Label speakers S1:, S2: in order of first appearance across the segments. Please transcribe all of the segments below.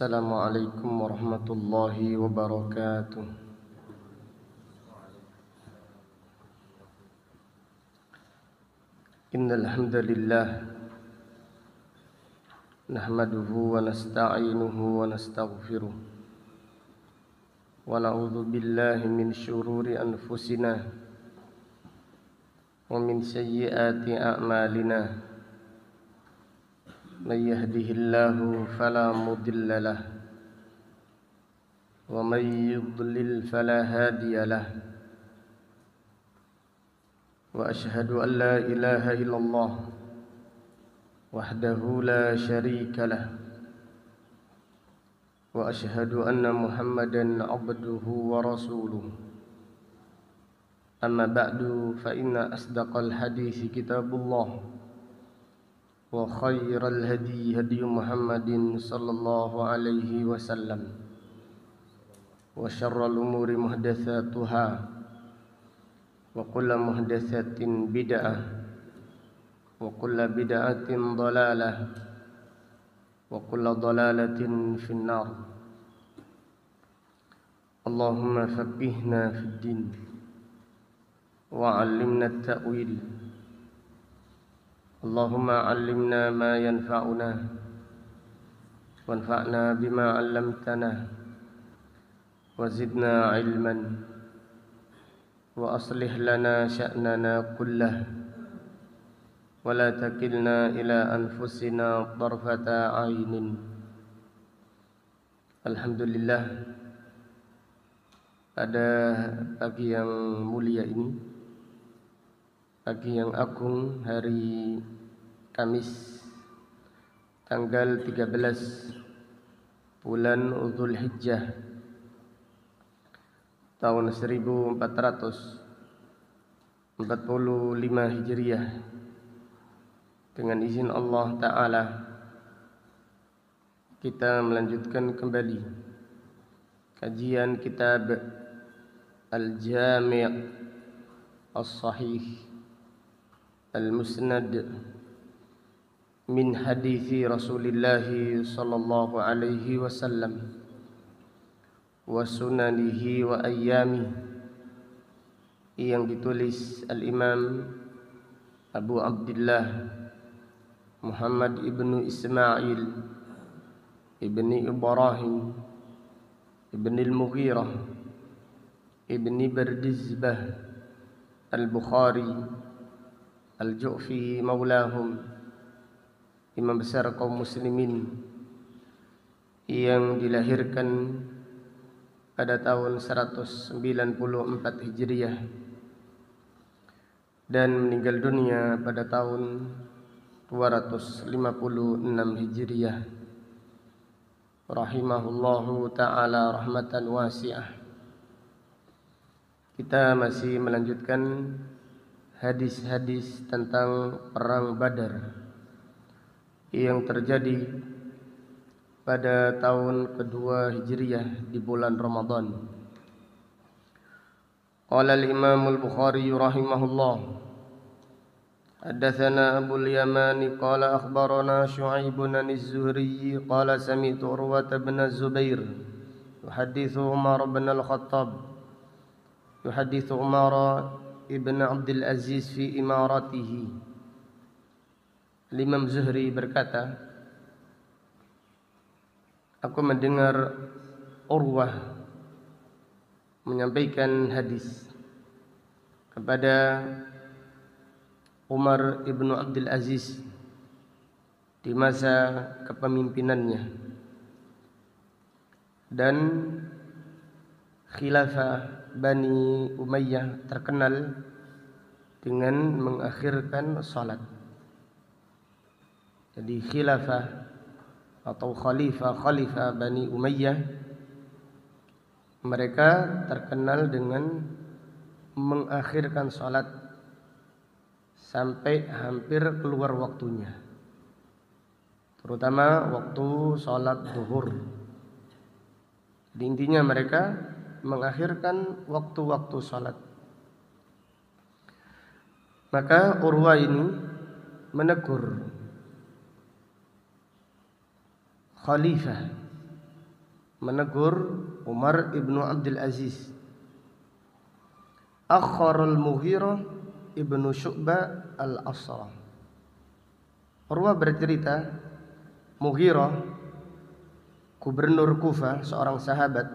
S1: Assalamualaikum warahmatullahi wabarakatuh. Innal hamdalillah nahmaduhu wa nasta'inuhu wa nastaghfiruh wa na'udzu billahi min syururi anfusina wa min sayyiati a'malina. Man yahdihillahu fala mudilla lahu wa man yudlil fala hadiya lahu. Wa ashhadu an la ilaha illallah wahdahu la syarika lahu wa ashhadu anna Muhammadan abduhu wa rasuluh. Amma ba'du, fa inna asdaqal hadithi kitabullah wa khairal hadi hadi Muhammadin sallallahu alaihi wasallam wa syarral umuri muhdatsatuha wa kullu muhdatsatin bid'ah wa kullu bid'atin dhalalah wa kullu dhalalatin finnar. Allahumma faqihna fid din wa 'allimna at-ta'wil. Allahumma 'allimna ma yanfa'una wanfa'na bima 'allamtana wa zidna 'ilman wa aslih lana sya'nana kullah wa la takilna ila anfusina tarfata 'ainin. Alhamdulillah, pada pagi yang mulia ini, pagi yang agung, hari Kamis tanggal 13 bulan Dzulhijjah tahun 1445 Hijriah, dengan izin Allah Ta'ala kita melanjutkan kembali kajian kitab Al-Jami' As-Sahih Al-Musnad min hadithi Rasulillah sallallahu alaihi wasallam wa sunanihi wa ayyami, yang ditulis Al-Imam Abu Abdullah Muhammad ibnu Ismail ibni Ibrahim ibni Al-Mughirah ibni Bardizbah Al-Bukhari Al-Ju'fi maulahum, imam besar kaum muslimin, yang dilahirkan pada tahun 194 Hijriah dan meninggal dunia pada tahun 256 Hijriah, rahimahullahu ta'ala rahmatan wasi'ah. Kita masih melanjutkan hadis-hadis tentang perang Badar yang terjadi pada tahun kedua Hijriah di bulan Ramadan. Qala al-Imam al-Bukhari rahimahullah, haddatsana Abu al-Yamani qala akhbarana Syu'aibun az-Zuhri qala sami'tu Urwah bin Az-Zubair yuhadditsu Umar bin Al-Khattab yuhadditsu Umar ibn Abdul Aziz fi imaratihi. Imam Zuhri berkata, aku mendengar Urwah menyampaikan hadis kepada Umar ibn Abdul Aziz di masa kepemimpinannya, dan khilafah Bani Umayyah terkenal dengan mengakhirkan salat. Jadi khilafah atau khalifah Bani Umayyah, mereka terkenal dengan mengakhirkan salat sampai hampir keluar waktunya, terutama waktu salat zuhur. Di intinya mereka mengakhirkan waktu-waktu salat. Maka Urwah ini menegur khalifah menegur Umar ibnu Abdul Aziz. Akharul Mughirah ibnu Syu'bah al-Asra. Urwah bercerita, Mughirah, gubernur Kufah, seorang sahabat,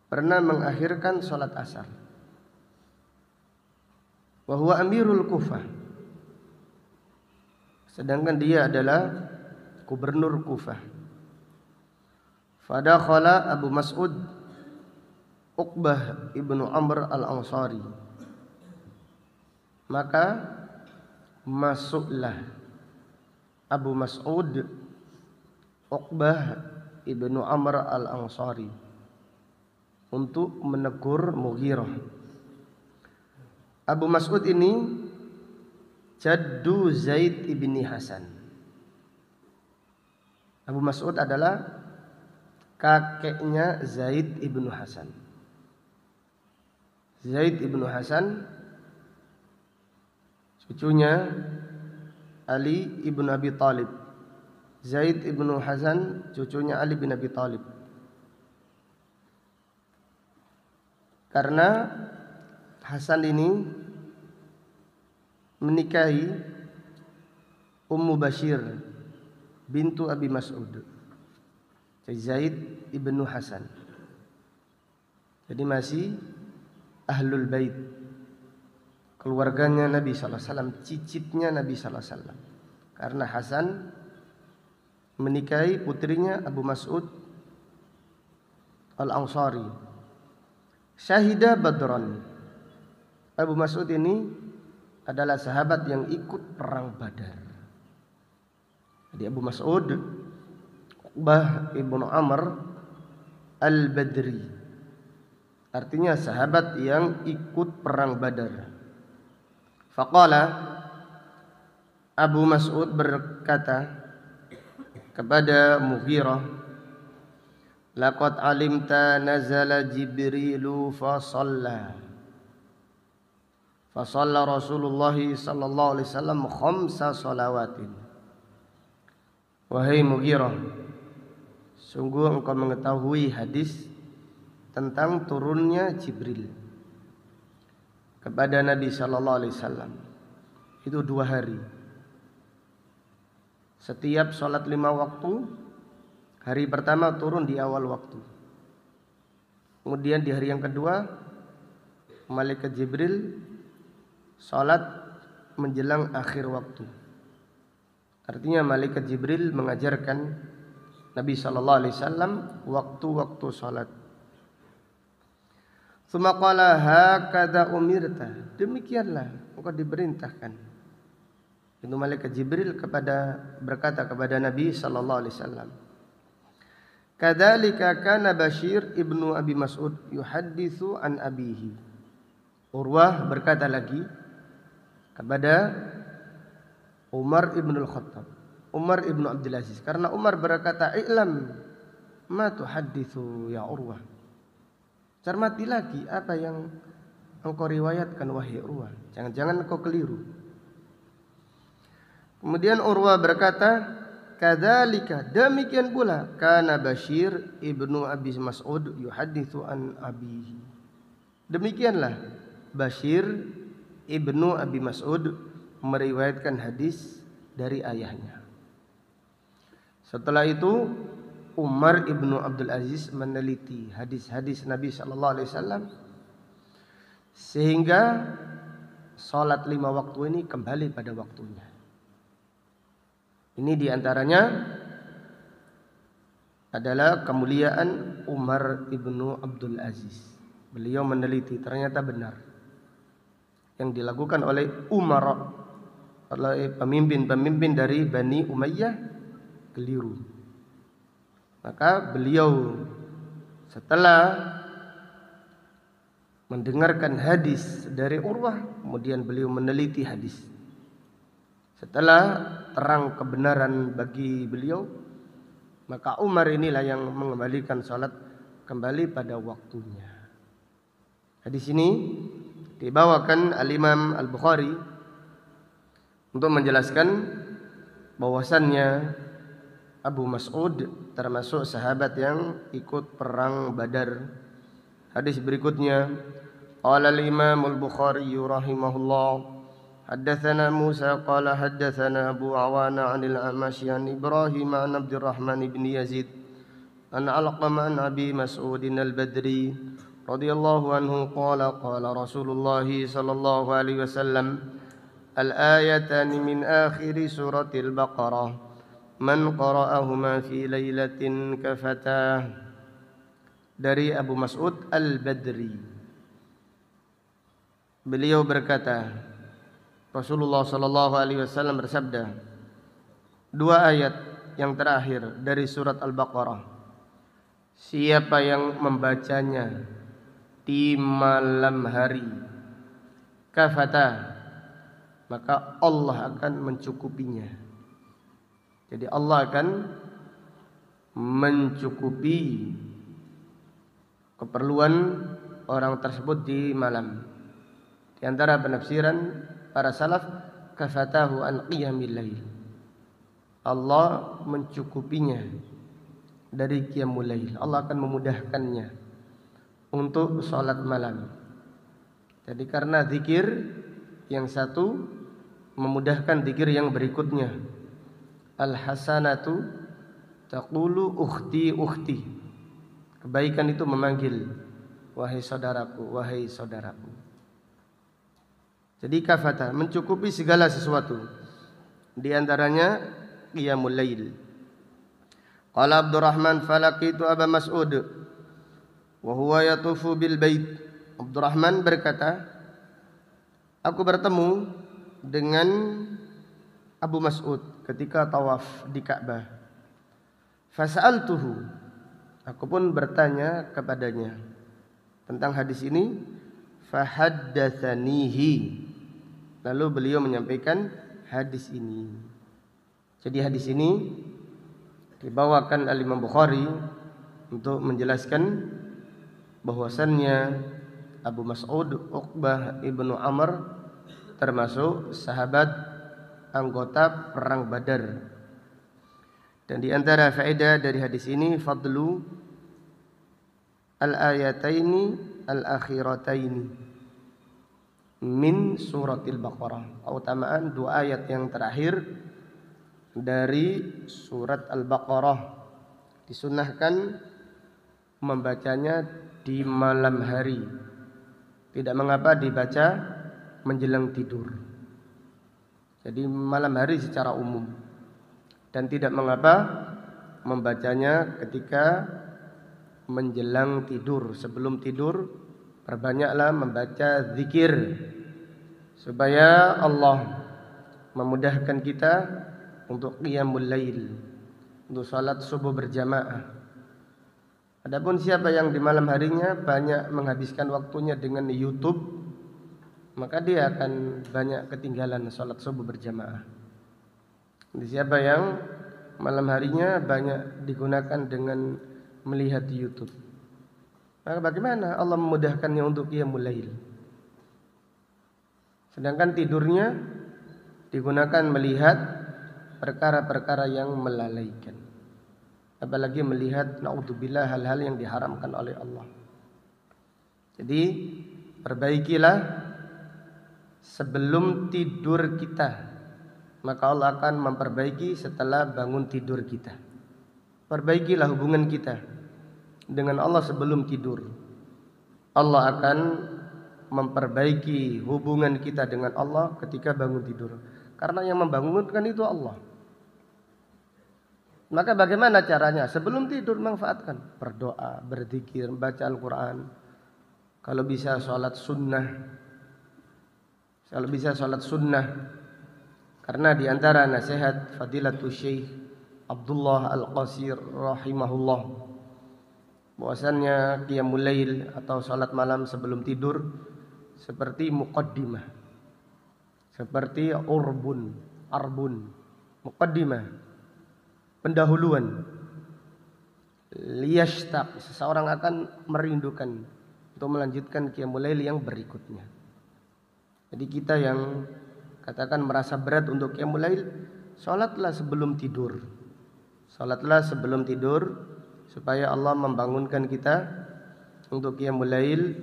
S1: pernah mengakhirkan sholat asar. Wa huwa amirul Kufah, sedangkan dia adalah gubernur Kufah. Fadakhala Abu Mas'ud Uqbah ibnu Amr al-Ansari, maka masuklah Abu Mas'ud Uqbah ibnu Amr al-Ansari untuk menegur Mughirah. Abu Mas'ud ini jaddu Zaid ibni Hasan. Abu Mas'ud adalah kakeknya Zaid ibnu Hasan. Zaid ibnu Hasan cucunya Ali ibnu Abi Thalib. Zaid ibnu Hasan cucunya Ali bin Abi Thalib. Karena Hasan ini menikahi Ummu Bashir bintu Abi Mas'ud, Zaid ibnu Hasan. Jadi masih ahlul bait, keluarganya Nabi sallallahu alaihi wasallam, cicitnya Nabi sallallahu alaihi wasallam. Karena Hasan menikahi putrinya Abu Mas'ud al-Ansari. Syahida Badran. Abu Mas'ud ini adalah sahabat yang ikut perang Badar. Jadi Abu Mas'ud Uqbah ibnu Amr al-Badri, artinya sahabat yang ikut perang Badar. Faqala, Abu Mas'ud berkata kepada Mughirah, laqad alimta nazala Jibrilu fa shalla Rasulullah sallallahu alaihi wasallam khamsa shalawatin. Wahai Mughirah, sungguh engkau mengetahui hadis tentang turunnya Jibril kepada Nabi sallallahu alaihi wasallam itu 2 hari. Setiap sholat 5 waktu, hari pertama turun di awal waktu. Kemudian di hari yang kedua, malaikat Jibril sholat menjelang akhir waktu. Artinya malaikat Jibril mengajarkan Nabi sallallahu alaihi wasallam waktu-waktu sholat. Tsumma qala hakadha umirta, demikianlah engkau diperintahkan. Itu malaikat Jibril berkata kepada Nabi sallallahu alaihi wasallam. Kadzalika kana Bashir ibnu Abi Mas'ud yuhadditsu an abihi. Urwah berkata lagi kepada Umar ibn al-Khattab, Umar ibn Abdul Aziz, karena Umar berkata, "I'lam ma tuhadditsu ya Urwah." Cermati lagi apa yang engkau riwayatkan wahai Urwah. Jangan-jangan engkau keliru. Kemudian Urwah berkata, "Kadzalika, demikian pula kana Bashir ibnu Abi Mas'ud yuhadditsu an abihi." Demikianlah Bashir ibnu Abi Mas'ud meriwayatkan hadis dari ayahnya. Setelah itu Umar ibnu Abdul Aziz meneliti hadis-hadis Nabi sallallahu alaihi wasallam sehingga salat 5 waktu ini kembali pada waktunya. Ini diantaranya adalah kemuliaan Umar ibnu Abdul Aziz. Beliau meneliti, ternyata benar yang dilakukan oleh Umar, oleh pemimpin-pemimpin dari Bani Umayyah, keliru. Maka beliau setelah mendengarkan hadis dari Urwah, kemudian beliau meneliti hadis. Setelah terang kebenaran bagi beliau, maka Umar inilah yang mengembalikan salat kembali pada waktunya. Hadis ini dibawakan Al-Imam Al-Bukhari untuk menjelaskan bahwasannya Abu Mas'ud termasuk sahabat yang ikut perang Badar. Hadis berikutnya, qala al-Imam al-Bukhari rahimahullah, haddatsana Musa qala haddatsana Abu Awana 'anil A'mash an Ibrahim an Abdurrahman ibn Yazid an Alqamah an Abi Mas'ud al-Badri radhiyallahu anhu qala qala Rasulullah sallallahu alaihi wasallam, al-ayatan min akhir suratil Baqarah man qara'ahuma fi lailatin kafatah. Dari Abu Mas'ud al-Badri, beliau berkata, Rasulullah sallallahu alaihi wasallam bersabda, dua ayat yang terakhir dari surat Al-Baqarah, siapa yang membacanya di malam hari kafata, maka Allah akan mencukupinya. Jadi Allah akan mencukupi keperluan orang tersebut di malam. Di antara penafsiran para salaf, kafatahu an qiyamil lail, Allah mencukupinya dari qiyamul lail. Allah akan memudahkannya untuk salat malam. Jadi karena zikir yang satu memudahkan zikir yang berikutnya. Al-hasanatu taqulu ukhti ukhti. Kebaikan itu memanggil wahai saudaraku, wahai saudaraku. Jadi kafata mencukupi segala sesuatu. Di antaranya qiyamul lail. Qala Abdurrahman falaqitu Aba Mas'ud wa huwa yatufu bil bait. Abdurrahman berkata, aku bertemu dengan Abu Mas'ud ketika tawaf di Ka'bah. Fasa'altuhu, aku pun bertanya kepadanya tentang hadis ini. Fahaddatsanihi, lalu beliau menyampaikan hadis ini. Jadi hadis ini dibawakan Al-Imam Bukhari untuk menjelaskan bahwasannya Abu Mas'ud Uqbah ibnu Amr termasuk sahabat anggota perang Badar. Dan di antara faedah dari hadis ini, fadlu al-ayataini al-akhirataini min suratil Baqarah. Keutamaan dua ayat yang terakhir dari surat Al-Baqarah. Disunnahkan membacanya di malam hari. Tidak mengapa dibaca menjelang tidur. Jadi malam hari secara umum. Dan tidak mengapa membacanya ketika menjelang tidur. Sebelum tidur perbanyaklah membaca zikir supaya Allah memudahkan kita untuk qiyamul lail, untuk salat subuh berjamaah. Adapun siapa yang di malam harinya banyak menghabiskan waktunya dengan YouTube, maka dia akan banyak ketinggalan salat subuh berjamaah. Siapa yang malam harinya banyak digunakan dengan melihat di YouTube, maka bagaimana Allah memudahkannya untuk qiyamul lail? Sedangkan tidurnya digunakan melihat perkara-perkara yang melalaikan, apalagi melihat naudzubillah hal-hal yang diharamkan oleh Allah. Jadi perbaikilah sebelum tidur kita, maka Allah akan memperbaiki setelah bangun tidur kita. Perbaikilah hubungan kita dengan Allah sebelum tidur. Allah akan memperbaiki hubungan kita dengan Allah ketika bangun tidur. Karena yang membangunkan itu Allah. Maka bagaimana caranya? Sebelum tidur manfaatkan berdoa, berzikir, baca Al-Quran. Kalau bisa sholat sunnah. Karena di antara nasihat Fadilatul Syekh Abdullah Al-Qasir rahimahullah, bahwasannya qiyamul lail atau salat malam sebelum tidur seperti muqaddimah, seperti arbun, muqaddimah, pendahuluan. Liyashtaq, seseorang akan merindukan untuk melanjutkan qiyamul lail yang berikutnya. Jadi kita yang katakan merasa berat untuk qiyamul lail, salatlah sebelum tidur. Salatlah sebelum tidur supaya Allah membangunkan kita untuk qiyamul lail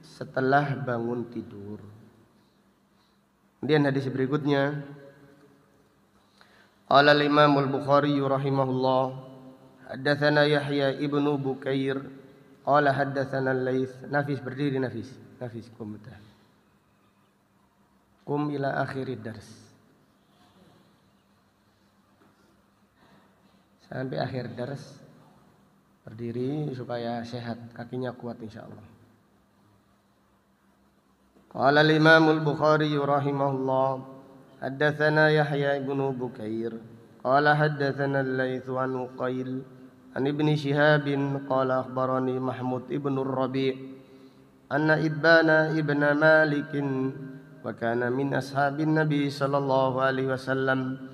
S1: setelah bangun tidur. Kemudian hadis berikutnya, qala al-Imam al-Bukhari rahimahullah, haddatsana Yahya ibnu Bukair qala haddatsana al-Laits. Nafis, berdiri Nafis. Nafis, kum ila akhir dars. Sampai akhir dars berdiri supaya sehat, kakinya kuat insyaallah. Qala al-Imam al-Bukhari rahimahullah, haddatsana Yahya ibnu Bukair qala haddatsana al-Laits an Uqail an Ibni Shihab qala akhbarani Mahmud ibnu Rabi' anna Idbana ibn Malik wa kana min ashabin Nabi sallallahu alaihi wasallam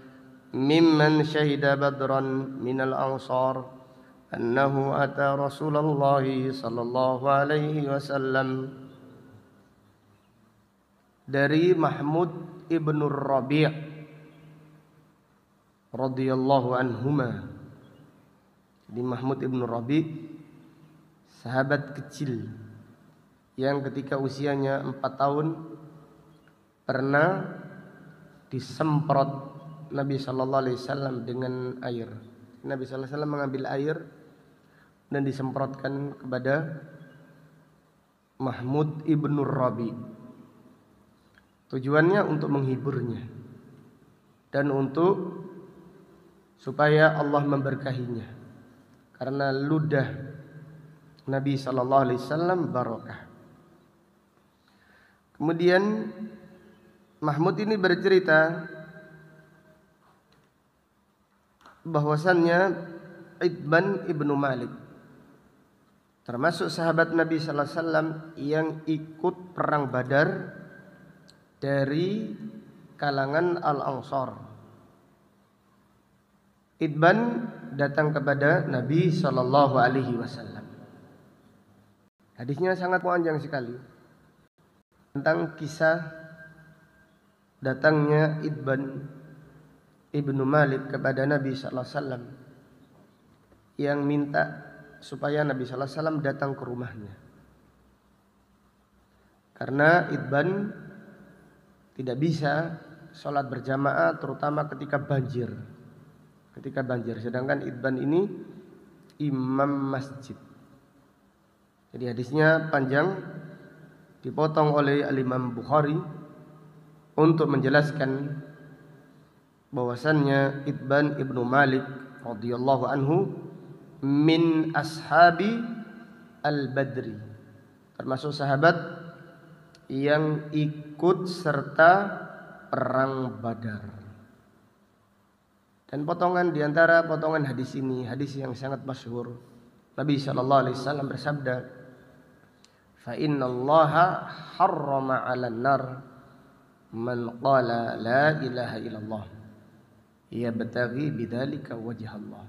S1: mimman syahida badran minal ansar annahu ata Rasulullah sallallahu alaihi wasallam. Dari Mahmud ibnu Rabi' radhiyallahu anhuma. Jadi Mahmud ibnu Rabi' sahabat kecil yang ketika usianya 4 tahun pernah disemprot Nabi sallallahu alaihi wasallam dengan air. Nabi sallallahu alaihi wasallam mengambil air dan disemprotkan kepada Mahmud ibnu Rabi'. Tujuannya untuk menghiburnya dan untuk supaya Allah memberkahinya, karena ludah Nabi sallallahu alaihi wasallam barokah. Kemudian Mahmud ini bercerita bahwasannya Itban ibnu Malik termasuk sahabat Nabi sallallahu alaihi wasallam yang ikut perang Badar dari kalangan Al-Ansar. Itban datang kepada Nabi sallallahu alaihi wasallam. Hadisnya sangat panjang sekali tentang kisah datangnya Itban ibnu Malik kepada Nabi sallallahu alaihi wasallam yang minta supaya Nabi sallallahu alaihi wasallam datang ke rumahnya. Karena Itban tidak bisa sholat berjamaah terutama ketika banjir. Sedangkan Itban ini imam masjid. Jadi hadisnya panjang, dipotong oleh Al-Imam Bukhari untuk menjelaskan bahwasannya Itban ibnu Malik radhiyallahu anhu min ashabi al-Badri, termasuk sahabat yang ikut serta perang Badar. Dan potongan diantara potongan hadis ini, hadis yang sangat masyhur, Nabi sallallahu alaihi wasallam bersabda, "Fa innallaha harrama 'alan nar man qala la ilaha illallah yabtaghi bidzalika wajha Allah."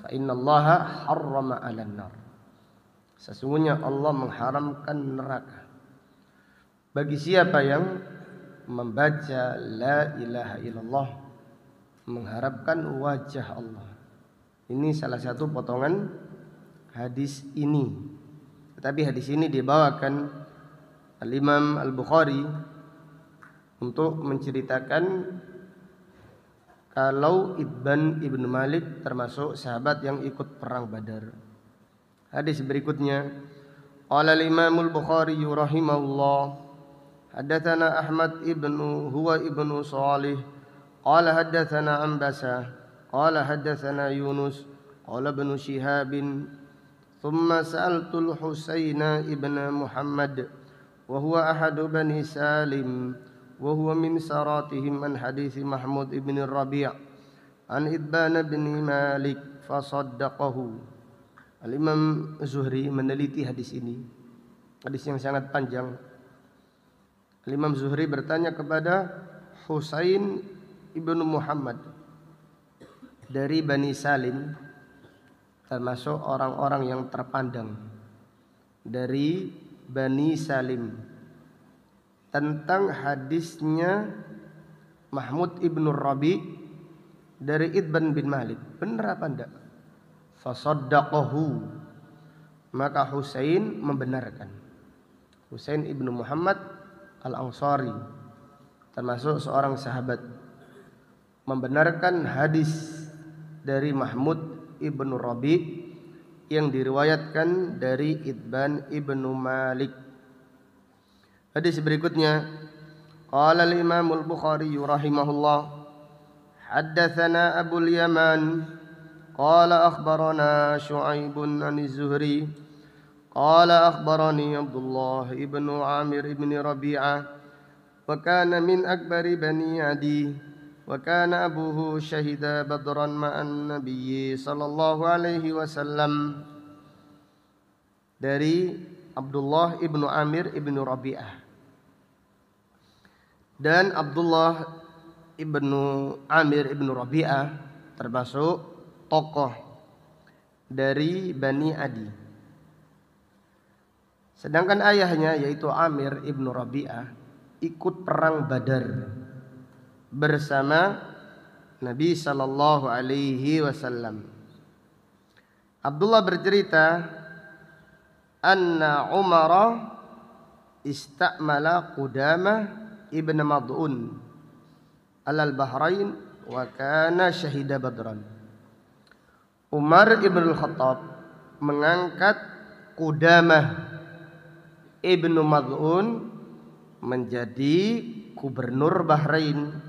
S1: Fa innallaha harrama 'alan nar. Sesungguhnya Allah mengharamkan neraka bagi siapa yang membaca la ilaha illallah mengharapkan wajah Allah. Ini salah satu potongan hadis ini. Tetapi hadis ini dibawakan Al-Imam Al-Bukhari untuk menceritakan kalau Itban ibnu Malik termasuk sahabat yang ikut perang Badar. Hadis berikutnya, qala al-Imam Al-Bukhari rahimahullah, haddatsana Ahmad ibnu Salih qala haddatsana Ambasa qala haddatsana Yunus qala ibnu Shihab thumma sa'altu al-Husain ibn Muhammad wa huwa ahadu bani Salim wa huwa min saratihim an hadits Mahmud ibn Rabi' an Itban bin Malik fasaddaqahu. Al-Imam Zuhri meneliti hadis ini, hadis yang sangat panjang. Imam Zuhri bertanya kepada Husain ibnu Muhammad dari Bani Salim, termasuk orang-orang yang terpandang dari Bani Salim, tentang hadisnya Mahmud ibnu Rabi' dari Itban bin Malik. Benar apa enggak? Fasaddaqahu, maka Husain membenarkan. Husain ibnu Muhammad al-Ansari, termasuk seorang sahabat, membenarkan hadis dari Mahmud ibnu Rabi yang diriwayatkan dari Itban ibnu Malik. Hadis berikutnya, qala al-Imam al-Bukhari rahimahullah, haddatsana Abul Yaman qala akhbarana Syu'aib an az-Zuhri qala akhbarani Abdullah ibnu Amir ibn Rabi'ah wa kana min akbari bani Adi wa kana abuhu syahida badran ma'an nabiyyi sallallahu alaihi wasallam. Dari Abdullah ibnu Amir ibnu Rabi'ah. Dan Abdullah ibnu Amir ibnu Rabi'ah termasuk tokoh dari Bani Adi. Sedangkan ayahnya yaitu Amir ibnu Rabi'ah ikut perang Badar bersama Nabi sallallahu alaihi wasallam. Abdullah bercerita, anna Umar istamala Qudamah ibn Mad'un alal Bahrain wa kana syahida Badran. Umar ibn al-Khattab mengangkat Qudamah ibn Mad'un menjadi gubernur Bahrain.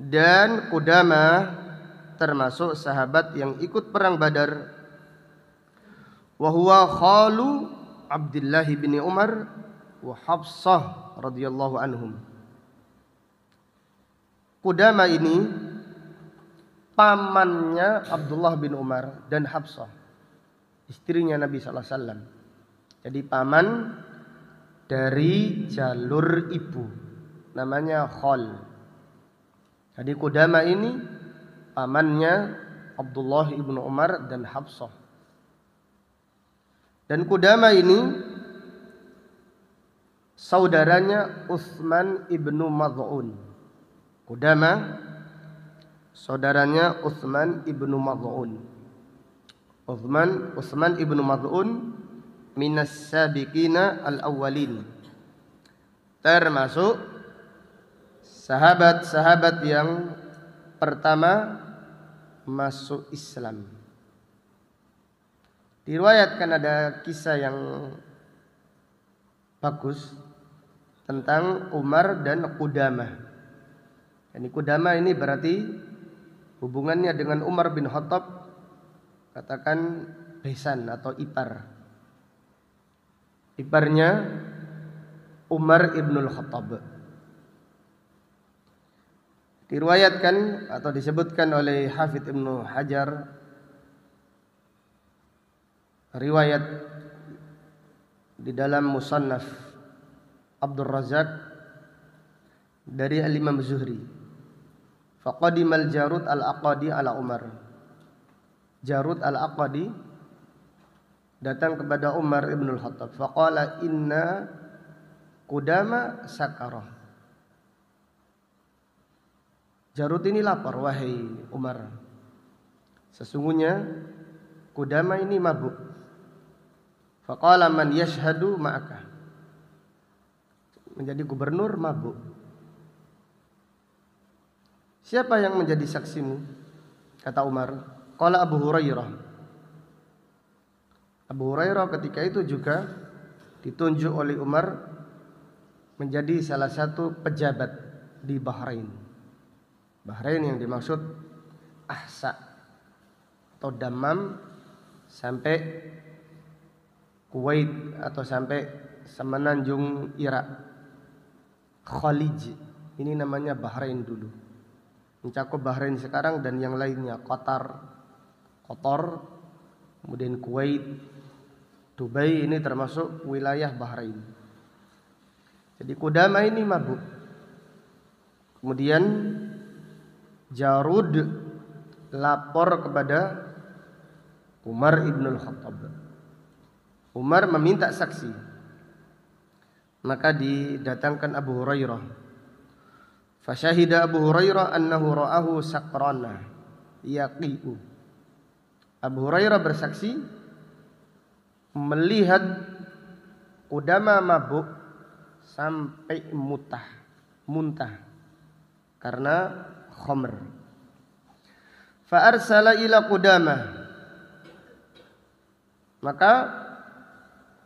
S1: Dan Qudamah termasuk sahabat yang ikut perang Badar. Wa huwa khalu Abdullah bin Umar wa Hafsah radhiyallahu anhum. Qudamah ini pamannya Abdullah bin Umar dan Hafsah, istrinya Nabi sallallahu alaihi wasallam. Jadi paman dari jalur ibu, namanya khal. Jadi Qudamah ini pamannya Abdullah ibnu Umar dan Hafsah. Dan Qudamah ini saudaranya Utsman ibnu Mad'un. Qudamah saudaranya Utsman ibnu Mad'un. Utsman ibnu Mad'un minas sabiqina al-awwalin, termasuk sahabat-sahabat yang pertama masuk Islam. Diriwayatkan ada kisah yang bagus tentang Umar dan Qudamah. Jadi Qudamah ini berarti hubungannya dengan Umar bin Khattab, katakan besan atau ipar. Iparnya Umar ibnul Khattab. Diriwayatkan atau disebutkan oleh Hafidz Ibnu Hajar, riwayat di dalam Musannaf Abdul Razak dari Al-Imam Zuhri, faqadimal Jarud al-Aqadi ala Umar. Jarud al-Aqadi datang kepada Umar ibn al-Khattab, faqala inna Qudamah sakarah. Jarud ini lapar, wahai Umar, sesungguhnya Qudamah ini mabuk. Faqala man yashhadu ma'aka, menjadi gubernur mabuk. Siapa yang menjadi saksimu? Kata Umar. Qala Abu Hurairah. Abu Hurairah ketika itu juga ditunjuk oleh Umar menjadi salah satu pejabat di Bahrain. Bahrain yang dimaksud Ahsa atau Dammam sampai Kuwait atau sampai semenanjung Irak. Khalij ini namanya Bahrain dulu, mencakup Bahrain sekarang dan yang lainnya, Qatar, kemudian Kuwait, Dubai, ini termasuk wilayah Bahrain. Jadi Qudamah ini mabuk. Kemudian Jarud lapor kepada Umar ibn al-Khattab. Umar meminta saksi. Maka didatangkan Abu Hurairah. Fasyahida Abu Hurairah annahu ra'ahu sakrana yaqi'u. Abu Hurairah bersaksi melihat Qudamah mabuk sampai muntah karena khamr. Fa arsala ila Qudamah, maka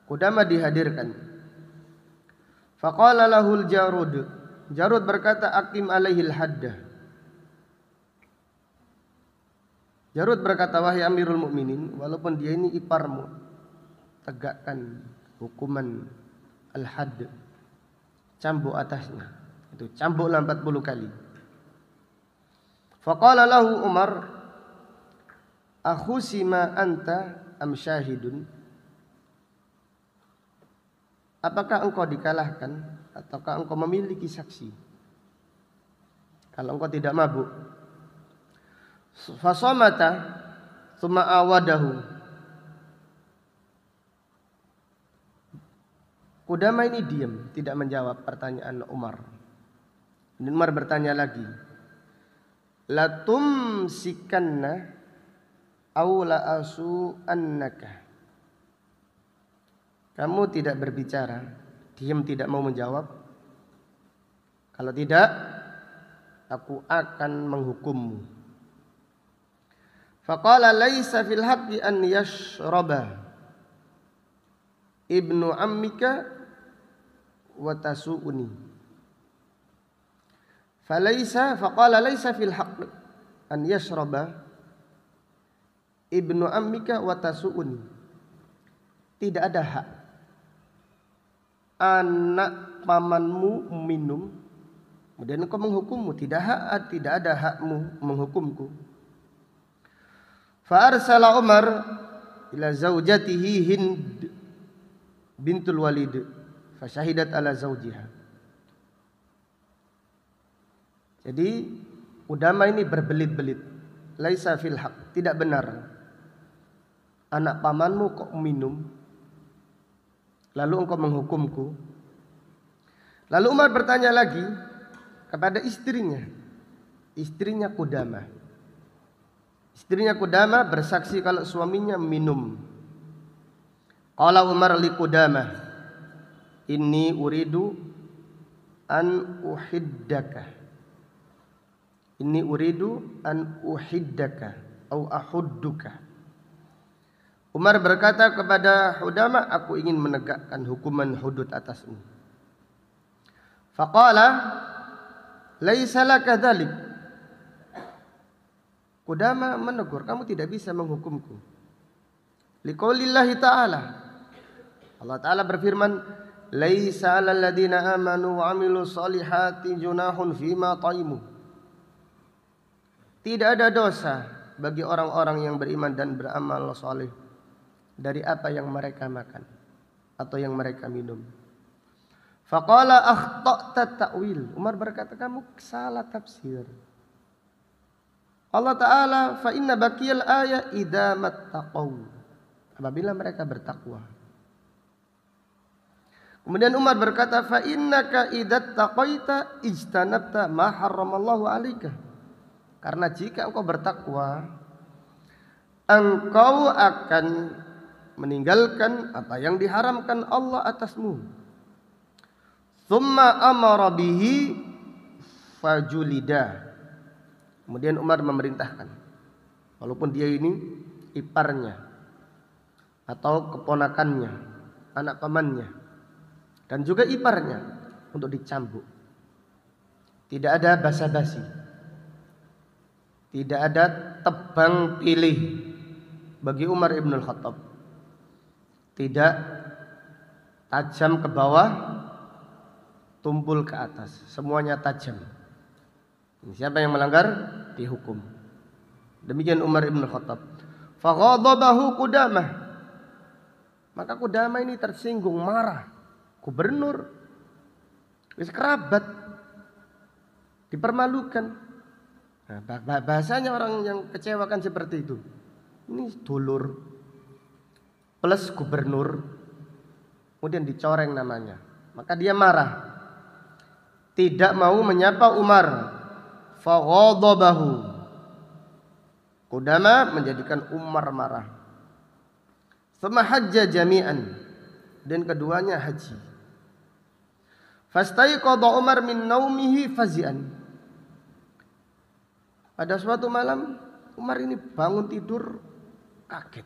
S1: Qudamah dihadirkan. Faqala lahul Jarud, Jarud berkata, aqim alaihil haddah. Jarud berkata, wahai Amirul Mukminin, walaupun dia ini iparmu, tegakkan hukuman al-hadd, cambuk atasnya. Itu cambuklah 40 kali. Faqala lahu Umar, akhusima anta am syahidun? Apakah engkau dikalahkan ataukah engkau memiliki saksi? Kalau engkau tidak mabuk. Fasamata thumma awadahu. Qudamah ini diam, tidak menjawab pertanyaan Umar. Dan Umar bertanya lagi, latum sikanna aw la asu annaka. Kamu tidak berbicara, diam tidak mau menjawab. Kalau tidak, aku akan menghukummu. Faqala laisa fil haqqi an yashraba ibnu ammika wa tasu'uni. Faqala laisa fil haqqi an yashraba ibnu ammika wa tasu'uni. Tidak ada hak anak pamanmu minum kemudian engkau menghukummu. Tidak ada hakmu menghukumku. Fa arsala Umar ila zaujatihi Hind bintul Walid fa syahidat ala zaujiha. Jadi Qudamah ini berbelit-belit. Laisa fil haq, tidak benar. Anak pamanmu kok minum, lalu engkau menghukumku. Lalu Umar bertanya lagi kepada istrinya Qudamah. Istrinya Qudamah bersaksi kalau suaminya minum. Qala Umar li Qudamah, inni uridu an uhiddaka. Inni uridu an uhiddaka atau ahudduka. Umar berkata kepada Qudamah, aku ingin menegakkan hukuman hudud atasmu. Faqala laisa laka dzalik. Qudamah menegur, kamu tidak bisa menghukumku. Liqaulillahi ta'ala, Allah Ta'ala berfirman, laisa 'alal ladzina amanu wa 'amilus solihati junahun fima taimu. Tidak ada dosa bagi orang-orang yang beriman dan beramal saleh dari apa yang mereka makan atau yang mereka minum. Faqala akhta'ta ta'wil. Umar berkata, kamu salah tafsir. Allah Ta'ala, fa inna baqiyal ayat idza mattaqaw. Apabila mereka bertakwa. Kemudian Umar berkata, fa innaka idza taqaita ijtanabta ma harramallahu 'alaika. Karena jika engkau bertakwa, engkau akan meninggalkan apa yang diharamkan Allah atasmu. Tsumma amara bihi fajulida. Kemudian Umar memerintahkan, walaupun dia ini iparnya atau keponakannya, anak pamannya, dan juga iparnya, untuk dicambuk. Tidak ada basa-basi, tidak ada tebang pilih bagi Umar ibn al-Khattab. Tidak tajam ke bawah, tumpul ke atas, semuanya tajam. Siapa yang melanggar dihukum. Demikian Umar ibn Khattab. Faghadabahu Qudamah. Maka Qudamah ini tersinggung, marah. Gubernur, wis kerabat, dipermalukan. Nah, bahasanya orang yang kecewakan seperti itu. Ini dulur plus gubernur, kemudian dicoreng namanya. Maka dia marah. tidak mau menyapa Umar. Faghadabahu. Qudamah menjadikan Umar marah. Tsumma hajja jami'an, dan keduanya haji. Fastaiqadha Umar min naumihi fazi'an. Pada suatu malam Umar ini bangun tidur kaget.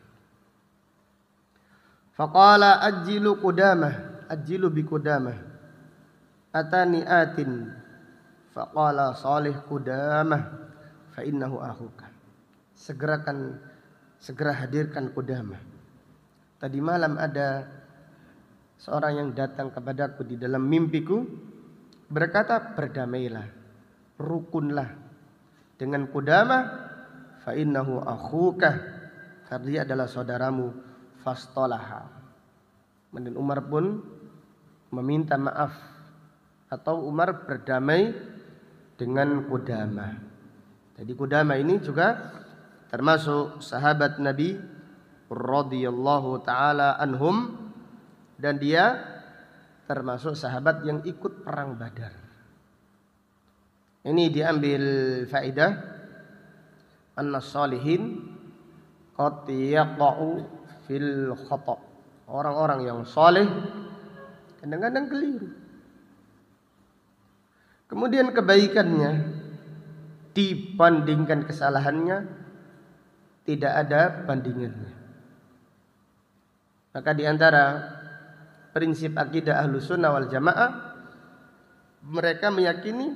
S1: Faqala ajjilu Qudamah, ajjilu bi Qudamah. Atani atin. Faqala salih Qudamah fa innahu akhuka. Segera hadirkan Qudamah. Tadi malam ada seorang yang datang kepadaku di dalam mimpiku, berkata, berdamailah, rukunlah dengan Qudamah, fa innahu akhuka, karena dia adalah saudaramu. Fastalaha. Dan Umar pun meminta maaf, atau Umar berdamai dengan Qudamah. Jadi Qudamah ini juga termasuk sahabat Nabi radhiyallahu taala anhum, dan dia termasuk sahabat yang ikut perang Badar. Ini diambil faedah anna shalihin qad yaqa'u fil khata'. Orang-orang yang saleh kadang-kadang keliru. Kemudian kebaikannya dibandingkan kesalahannya tidak ada bandingannya. Maka di antara prinsip akidah Ahlus Sunnah wal Jamaah, mereka meyakini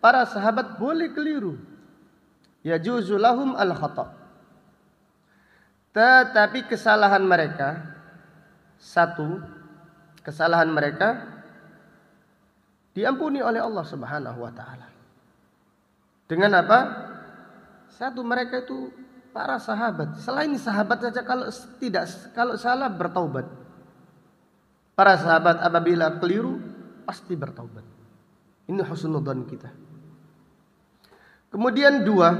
S1: para sahabat boleh keliru. Yajuzu lahum al-khata'. Tetapi kesalahan mereka, satu kesalahan mereka diampuni oleh Allah Subhanahu wa taala. Dengan apa? Satu, mereka itu para sahabat. Selain sahabat saja kalau salah bertaubat. Para sahabat apabila keliru pasti bertaubat. Ini husnudzon kita. Kemudian dua,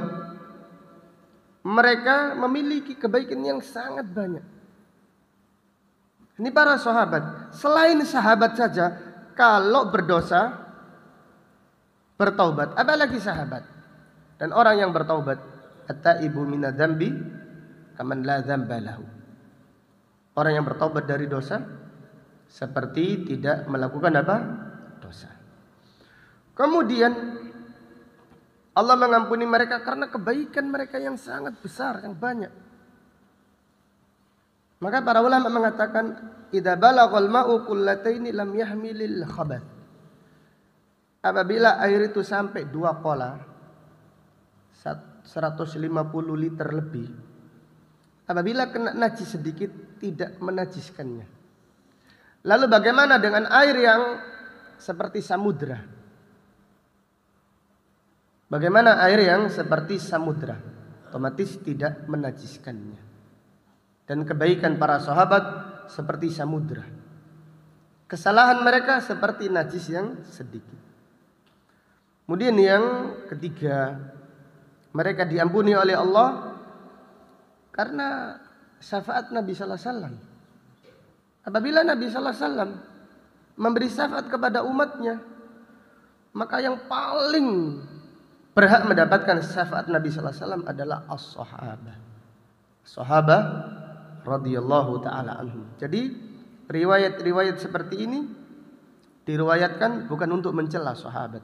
S1: mereka memiliki kebaikan yang sangat banyak. Ini para sahabat. Selain sahabat saja kalau berdosa bertaubat, apalagi sahabat. Dan orang yang bertaubat, at-taibu minadz-dzambi kaman la dzamba lahu. Orang yang bertaubat dari dosa seperti tidak melakukan apa? Dosa. Kemudian Allah mengampuni mereka karena kebaikan mereka yang sangat besar, yang banyak. Maka para ulama mengatakan, idza balaghal ma'u qullataini lam yahmilil khabath. Apabila air itu sampai 2 kola, 150 liter lebih, apabila kena najis sedikit tidak menajiskannya. Lalu bagaimana dengan air yang seperti samudra? Bagaimana air yang seperti samudra? Otomatis tidak menajiskannya. Dan kebaikan para sahabat seperti samudra. Kesalahan mereka seperti najis yang sedikit. Kemudian yang ketiga, mereka diampuni oleh Allah karena syafaat Nabi sallallahu alaihi wasallam. Apabila Nabi sallallahu alaihi wasallam memberi syafaat kepada umatnya, maka yang paling berhak mendapatkan syafaat Nabi sallallahu alaihi wasallam adalah as-sahabah. Sahabat radhiyallahu taala anhum. Jadi riwayat-riwayat seperti ini diriwayatkan bukan untuk mencela sahabat.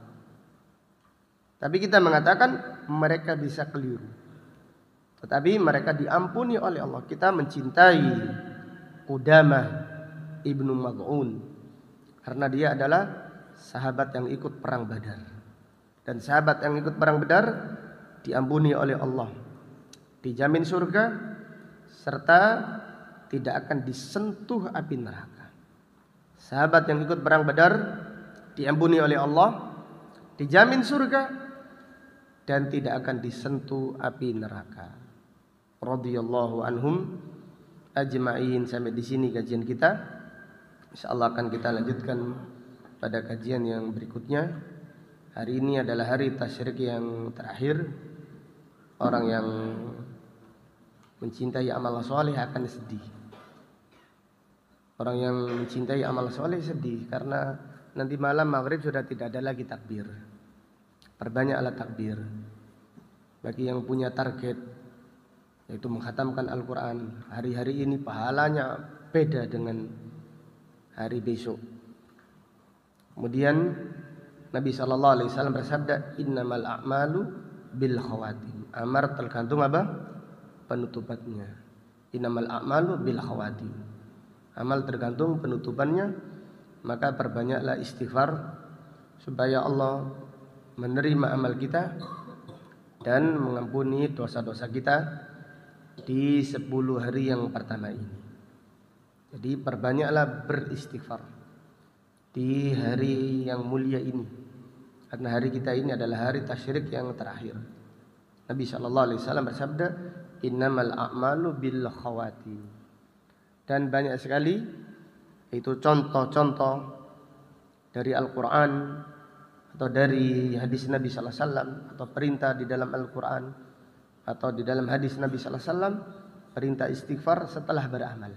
S1: Tapi kita mengatakan mereka bisa keliru. Tetapi mereka diampuni oleh Allah. Kita mencintai Qudamah ibnu Mad'un karena dia adalah sahabat yang ikut perang Badar. Dan sahabat yang ikut perang Badar diampuni oleh Allah, dijamin surga, serta tidak akan disentuh api neraka. Sahabat yang ikut perang Badar diampuni oleh Allah, dijamin surga, dan tidak akan disentuh api neraka. Radhiyallahu anhum ajma'in. Sampai di sini kajian kita. Insyaallah akan kita lanjutkan pada kajian yang berikutnya. Hari ini adalah hari tasyrik yang terakhir. Orang yang mencintai amal soleh akan sedih. Orang yang mencintai amal soleh sedih karena nanti malam maghrib sudah tidak ada lagi takbir. Perbanyaklah takbir. Bagi yang punya target yaitu menghatamkan Al-Quran, hari-hari ini pahalanya beda dengan hari besok. Kemudian Nabi SAW bersabda, innamal a'malu bil khawatim. Amar tergantung apa? Penutupannya. Innamal a'malu bil khawatim. Amal tergantung penutupannya. Maka perbanyaklah istighfar supaya Allah menerima amal kita dan mengampuni dosa-dosa kita di 10 hari yang pertama ini. Jadi perbanyaklah beristighfar di hari yang mulia ini, karena hari kita ini adalah hari tasyrik yang terakhir. Nabi SAW bersabda, innamal a'malu bil khawatim. Dan banyak sekali itu contoh-contoh dari Al-Quran atau dari hadis Nabi SAW, atau perintah di dalam Al-Quran atau di dalam hadis Nabi SAW, perintah istighfar setelah beramal,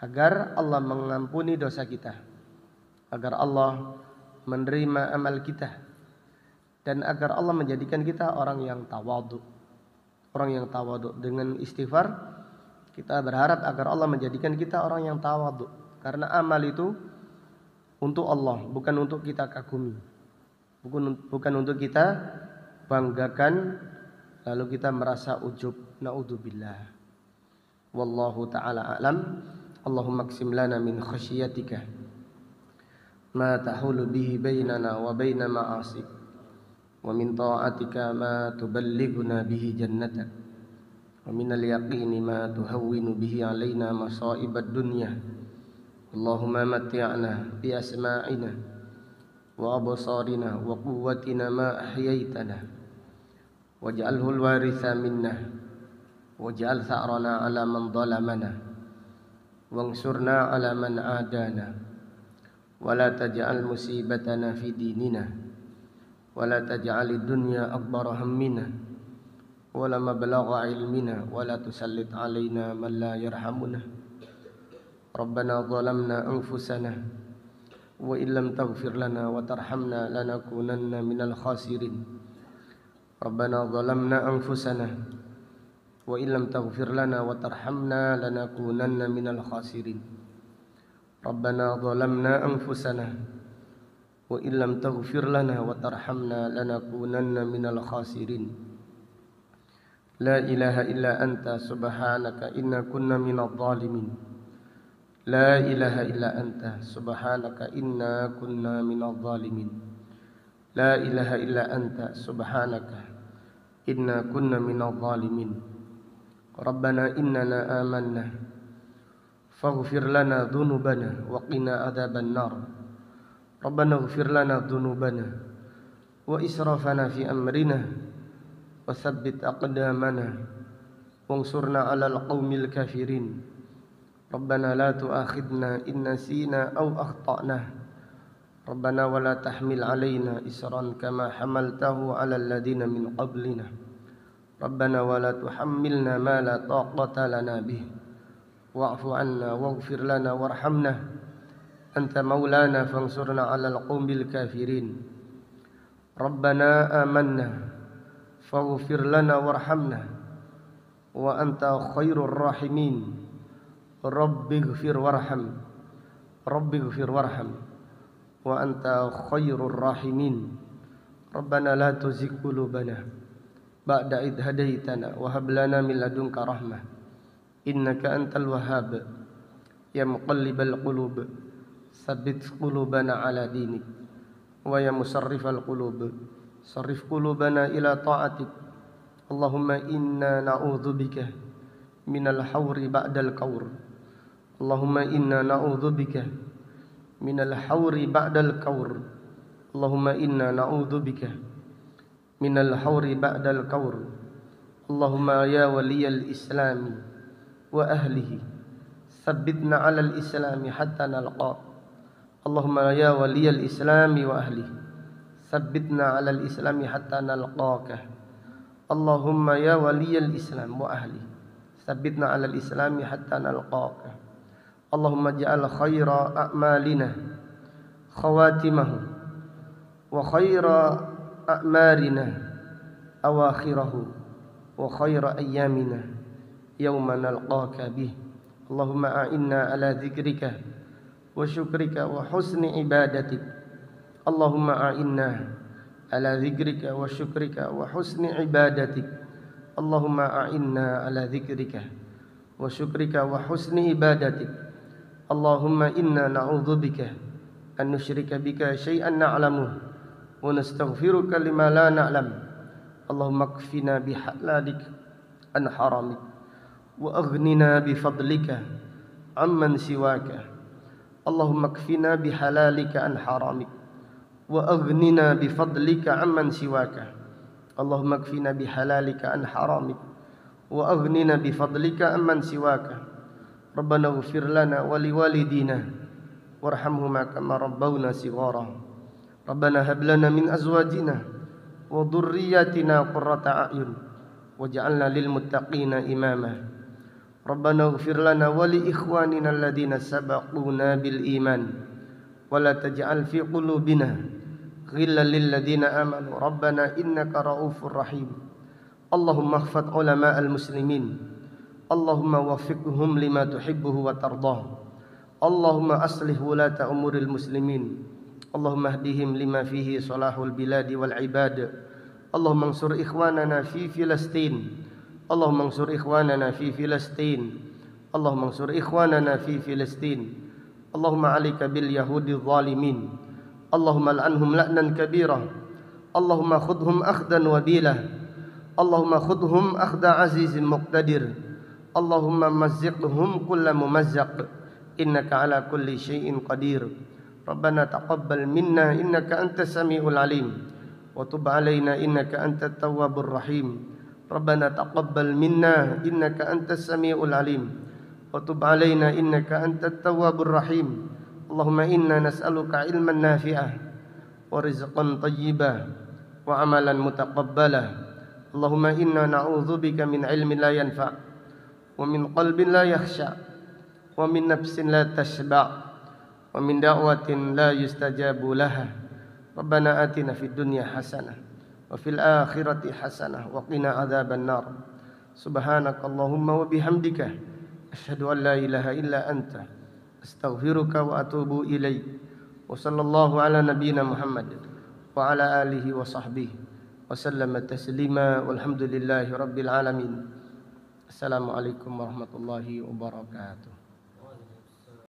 S1: agar Allah mengampuni dosa kita, agar Allah menerima amal kita, dan agar Allah menjadikan kita orang yang tawadhu. Orang yang tawadhu dengan istighfar, kita berharap agar Allah menjadikan kita orang yang tawadhu, karena amal itu untuk Allah, bukan untuk kita kagumi, bukan untuk kita banggakan lalu kita merasa ujub. Na'udzubillah. Wallahu ta'ala a'lam. Allahumma qsim lana min khasyiatika ma tahulu bihi bainana wa baina ma'asik, wa min ta'atika ma tuballighuna bihi jannatak, wa min al-yaqini ma tuhawwinu bihi alaina masa'ibad dunya. Allahumma matti'na bi asma'ina wa absarina wa quwwatina ma ahyaitana, waj'alhu al-waritha minna, waj'al tha'rana 'ala man zalamana, wansurna 'ala man 'adana, wa la taj'al musibatana fi dinina, wa la taj'alid dunya akbara hammina, wa la mablagha 'ilmina, wa la tusallit 'alaina man la yarhamuna. Rabbana zalamna anfusana wa illam taghfir lana wa tarhamna lanakunanna minal khasirin. Rabbana zalamna anfusana wa illam taghfir lana wa tarhamna lanakunanna minal khasirin. Rabbana zalamna anfusana wa illam taghfir lana wa tarhamna lanakunanna minal khasirin. La ilaha illa anta subhanaka inna kunna minadh dhalimin. La ilaha illa anta subhanaka inna kunna minadh dhalimin. La ilaha illa anta subhanaka inna kunna minadh dhalimin. Rabbana innana amanna faghfir lana dhunubana wa qina adzaban nar. Rabbana ighfir lana dhunubana wa israfana fi amrina wa tsabbit aqdamana wansurna 'alal qaumil kafirin. Rabbana la tu'akhidna in nasina aw akhtana. Rabbana wa la tahmil 'alaina isran kama hamaltahu 'alal ladzina min qablina. Rabbana wa la tuhammilna ma la taqata lana bih. Wa'fu 'anna waghfir lana warhamna. Anta maulana fansurna 'alal qaumil kafirin. Rabbana amanna faghfir lana warhamna wa anta khairur rahimin. Rabbighfir warham. Rabbighfir warham wa anta khairur rahimin. Rabbana la tuzigh qulubana ba'da idh hadaitana wa hab lana min ladunka rahmah innaka antal wahhab. Ya muqallibal qulub tsabbit qulubana ala dinik, wa ya musarrifal qulub sarrif qulubana ila ta'atik. Allahumma inna na'udzubika minal hawri ba'dal qawr. Allahumma inna na'udzubika minal hawri ba'dal qawr. Allahumma inna na'udzubika minal hawri ba'dal qawr. Allahumma ya waliyal islami wa ahlihi tsabbitna 'alal islami hatta nalqa. Allahumma ya waliyal islami wa ahlihi tsabbitna 'alal islami hatta nalqaka. Allahumma ya waliyal islam wa ahlihi tsabbitna 'alal islami hatta nalqaka. Allahumma ja'al khaira a'malina خواتمه وخير أعمارنا أواخره وخير أيامنا يوم نلقاك به. اللهم أعنا على ذكرك وشكرك وحسن عبادتك. اللهم أعنا على ذكرك وشكرك وحسن عبادتك. اللهم أعنا على ذكرك وشكرك وحسن عبادتك. اللهم إنا نعوذ بك أن نشرك بك شيئا نعلمه ونستغفرك لما لا نعلم. اللهم اكفنا بحلالك عن حرامك وأغننا بفضلك عمن سواك. اللهم اكفنا بحلالك عن حرامك وأغننا بفضلك عمن سواك. اللهم اكفنا بحلالك عن حرامك وأغننا بفضلك عمن سواك. ربنا اغفر لنا ولوالدينا وارحمهما كما ربونا صغارا. ربنا هب لنا من أزواجنا وذرياتنا قرة أعين واجعلنا للمتقين إماما. ربنا اغفر لنا ولإخواننا الذين سبقونا بالإيمان ولا تجعل في قلوبنا غلا للذين آمنوا ربنا إنك رؤوف رحيم. اللهم احفظ علماء المسلمين. اللهم وفقهم لما تحبه وترضاه. اللهم أصلح ولاة أمور المسلمين. اللهم اهدهم لما فيه صلاح البلاد والعباد. اللهم انصر إخواننا في فلسطين. اللهم انصر إخواننا في فلسطين. اللهم انصر إخواننا في فلسطين. اللهم عليك باليهود الظالمين. اللهم لعنهم لعنا كبيرا. اللهم خذهم أخذا وبيلا. اللهم خذهم أخذ عزيز مقتدر. اللهم مزقهم كل ممزق إنك على كل شيء قدير. ربنا تقبل منا إنك أنت السميع العليم وتب علينا إنك أنت التواب الرحيم. ربنا تقبل منا إنك أنت السميع العليم وتب علينا إنك أنت التواب الرحيم. اللهم إنا نسألك علما نافعا ورزقا طيبا وعملا متقبلا. اللهم إنا نعوذ بك من علم لا ينفع ومن قلب لا يخشع ومن نفس لا تشبع ومن دعوة لا يستجاب لها. ربنا آتنا في الدنيا حسنة وفي الآخرة حسنة وقنا عذاب النار. سبحانك اللهم وبحمدك أشهد أن لا إله إلا أنت أستغفرك وأتوب إليك. وصلى الله على نبينا محمد وعلى آله وصحبه وسلم تسليما والحمد لله رب العالمين. Assalamualaikum warahmatullahi wabarakatuh.